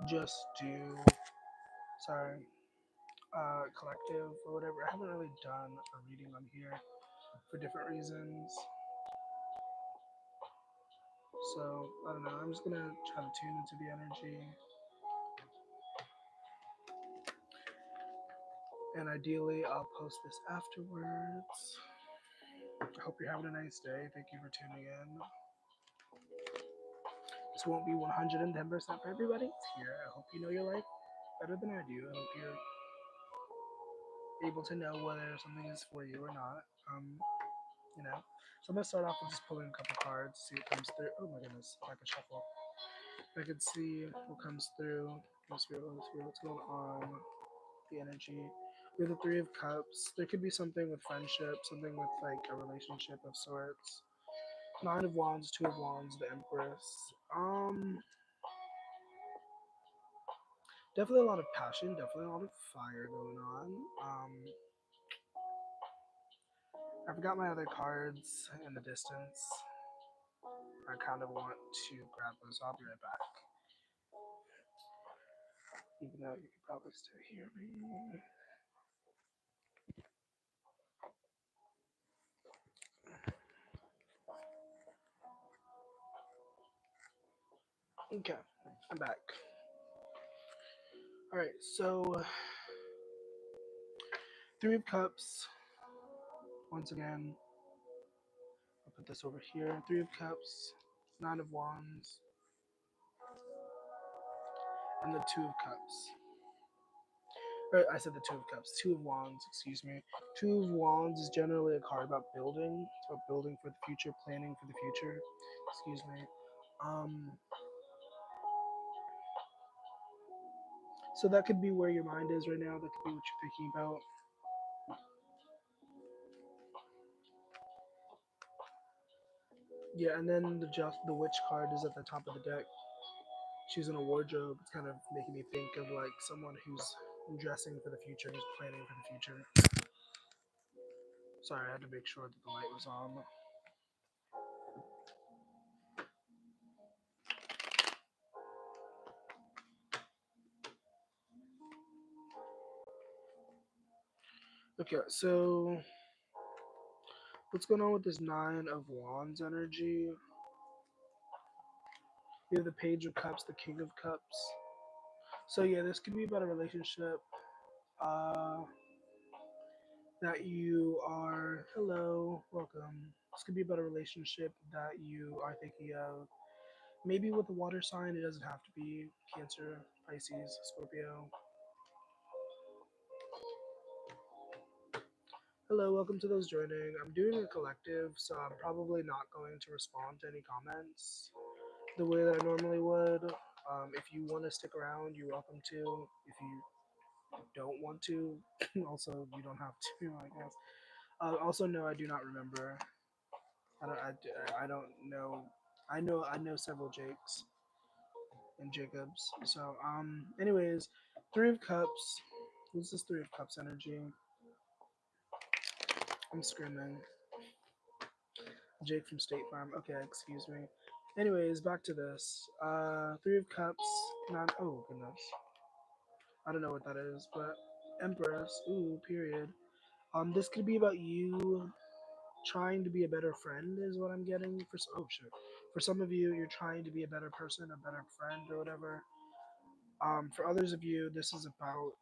just do, sorry, collective or whatever. I haven't really done a reading on here for different reasons. So I don't know. I'm just gonna try to tune into the energy, and ideally, I'll post this afterwards. I hope you're having a nice day. Thank you for tuning in. This won't be 110% for everybody. It's here. I hope you know your life better than I do. I hope you're able to know whether something is for you or not. You know. So I'm gonna start off with just pulling a couple cards, see what comes through. Oh my goodness, if I could shuffle. If I could see what comes through. What's going on? The energy. We have the Three of Cups. There could be something with friendship, something with like a relationship of sorts. Nine of Wands, Two of Wands, the Empress. Definitely a lot of passion, definitely a lot of fire going on. I forgot my other cards in the distance. I kind of want to grab those. I'll be right back. Even though you can probably still hear me. Okay, I'm back. All right, so Three of Cups. Once again, I'll put this over here. Three of Cups, Nine of Wands, and the Two of Cups. Or I said the Two of Cups. Two of Wands, excuse me. Two of Wands is generally a card about building. It's about building for the future, planning for the future. Excuse me. Um, so that could be where your mind is right now. That could be what you're thinking about. Yeah, and then the Witch card is at the top of the deck. She's in a wardrobe. It's kind of making me think of like someone who's dressing for the future, who's planning for the future. Sorry, I had to make sure that the light was on. Okay, so what's going on with this Nine of Wands energy? We have the Page of Cups, the King of Cups. So yeah, this could be about a relationship uh, that you are. Hello, welcome. This could be about a relationship that you are thinking of. Maybe with a water sign, it doesn't have to be Cancer, Pisces, Scorpio. Hello, welcome to those joining. I'm doing a collective, so I'm probably not going to respond to any comments the way that I normally would. If you want to stick around, you're welcome to. If you don't want to, also you don't have to, I guess. Also, no, I do not remember. I don't know. I know several Jakes and Jacobs. So anyways, Three of Cups. What's this Three of Cups energy? I'm screaming. Jake from State Farm. Okay, excuse me. Anyways, back to this. Three of Cups. Nine. Oh goodness. I don't know what that is, but Empress. Ooh, period. This could be about you trying to be a better friend, is what I'm getting. Oh shit. For some of you, you're trying to be a better person, a better friend, or whatever. For others of you, this is about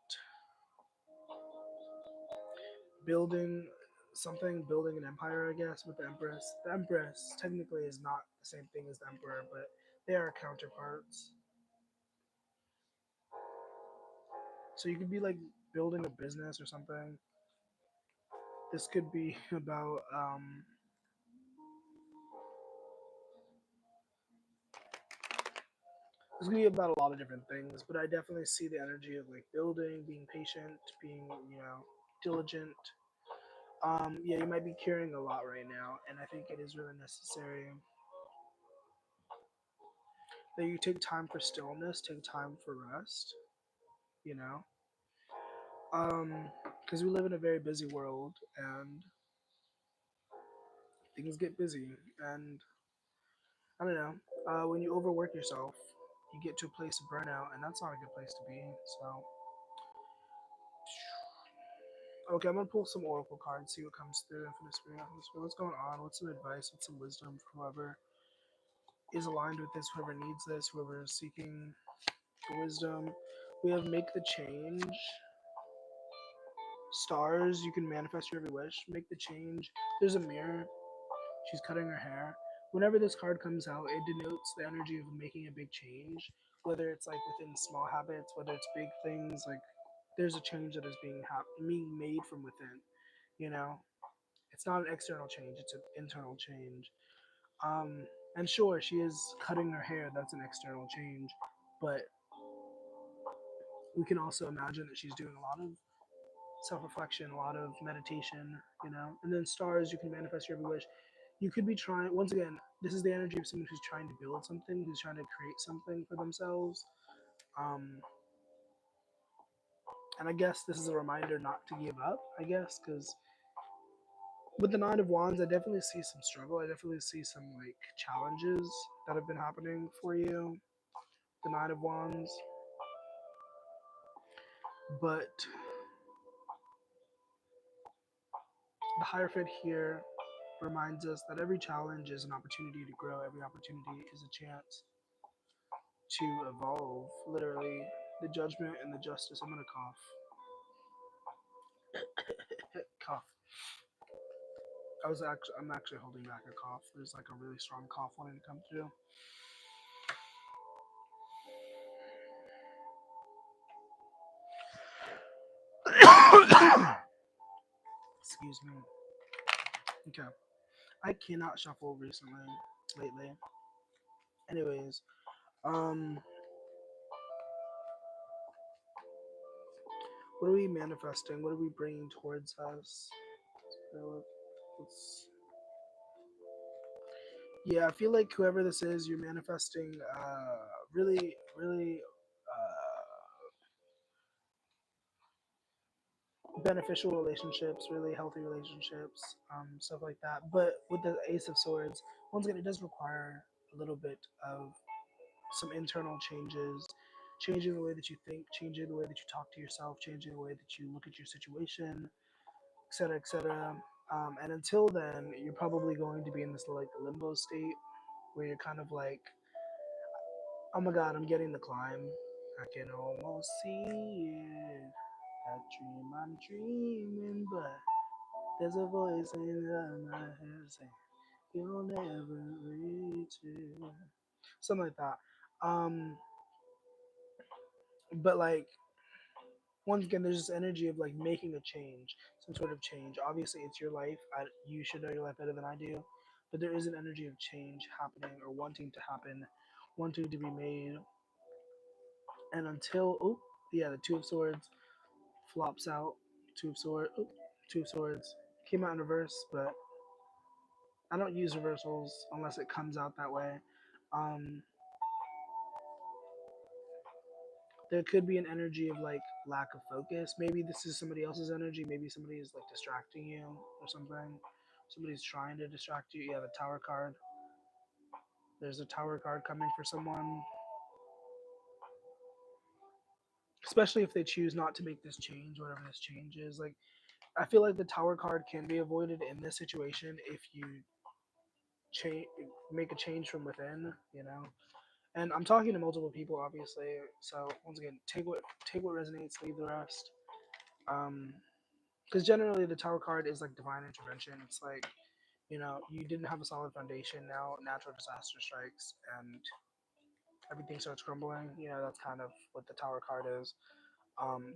building something, building an empire, I guess, with the Empress. The Empress technically is not the same thing as the Emperor, but they are counterparts. So you could be like building a business or something. This could be about this could be about a lot of different things, but I definitely see the energy of like building, being patient, being, diligent. Yeah, you might be carrying a lot right now, and I think it is really necessary that you take time for stillness, take time for rest, you know? Because we live in a very busy world and things get busy, and I don't know, when you overwork yourself, you get to a place of burnout, and that's not a good place to be. So, okay, I'm gonna pull some oracle cards, see what comes through. Infinite Spirit, what's going on? What's some advice? What's some wisdom for whoever is aligned with this, whoever needs this, whoever is seeking the wisdom? We have make the change. Stars, you can manifest your every wish. Make the change. There's a mirror. She's cutting her hair. Whenever this card comes out, it denotes the energy of making a big change, whether it's like within small habits, whether it's big things. Like there's a change that is being made from within. You know, it's not an external change; it's an internal change. Um, and sure, she is cutting her hair. That's an external change, but we can also imagine that she's doing a lot of self-reflection, a lot of meditation. And then stars, you can manifest your every wish. You could be trying, once again, this is the energy of someone who's trying to build something, who's trying to create something for themselves. um, and I guess this is a reminder not to give up, I guess, because with the Nine of Wands, I definitely see some struggle. I definitely see some like challenges that have been happening for you, the Nine of Wands. But the Hierophant here reminds us that every challenge is an opportunity to grow, every opportunity is a chance to evolve. Literally, the judgment and the justice. I'm gonna cough. Cough. I'm actually holding back a cough. There's like a really strong cough wanting to come through. Excuse me. Okay. I cannot shuffle lately. Anyways, um, what are we manifesting? What are we bringing towards us? Let's, yeah, I feel like whoever this is, you're manifesting really, really beneficial relationships, really healthy relationships, stuff like that. But with the Ace of Swords, once again, it does require a little bit of some internal changes, changing the way that you think, changing the way that you talk to yourself, changing the way that you look at your situation, etc., etc. And until then, you're probably going to be in this like limbo state where you're kind of like, oh my god, I'm getting the climb. I can almost see it. That dream I'm dreaming, but there's a voice in my head saying, you'll never reach it. Something like that. Um, but like, once again, there's this energy of like making a change, some sort of change. Obviously, it's your life. You should know your life better than I do. But there is an energy of change happening or wanting to happen, wanting to be made. And until, oh, yeah, the Two of Swords flops out. Two of Swords came out in reverse, but I don't use reversals unless it comes out that way. Um, there could be an energy of like lack of focus. Maybe this is somebody else's energy. Maybe somebody is like distracting you or something. Somebody's trying to distract you. Yeah, the Tower card. There's a Tower card coming for someone, especially if they choose not to make this change, whatever this change is. Like, I feel like the Tower card can be avoided in this situation if you change, make a change from within. And I'm talking to multiple people, obviously. So once again, take what resonates, leave the rest. Um, because generally the Tower card is like divine intervention. It's like, you didn't have a solid foundation. Now natural disaster strikes and everything starts crumbling. That's kind of what the Tower card is.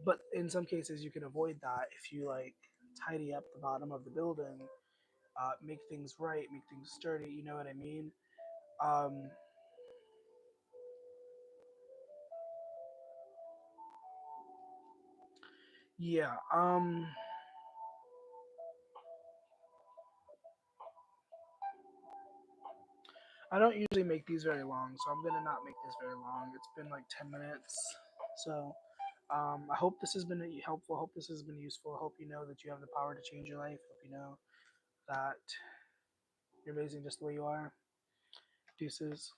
But in some cases, you can avoid that if you like tidy up the bottom of the building, make things right, make things sturdy. You know what I mean? Um, yeah. I don't usually make these very long, so I'm gonna not make this very long. It's been like 10 minutes, so I hope this has been helpful. I hope this has been useful. I hope you know that you have the power to change your life. I hope you know that you're amazing just the way you are. Deuces.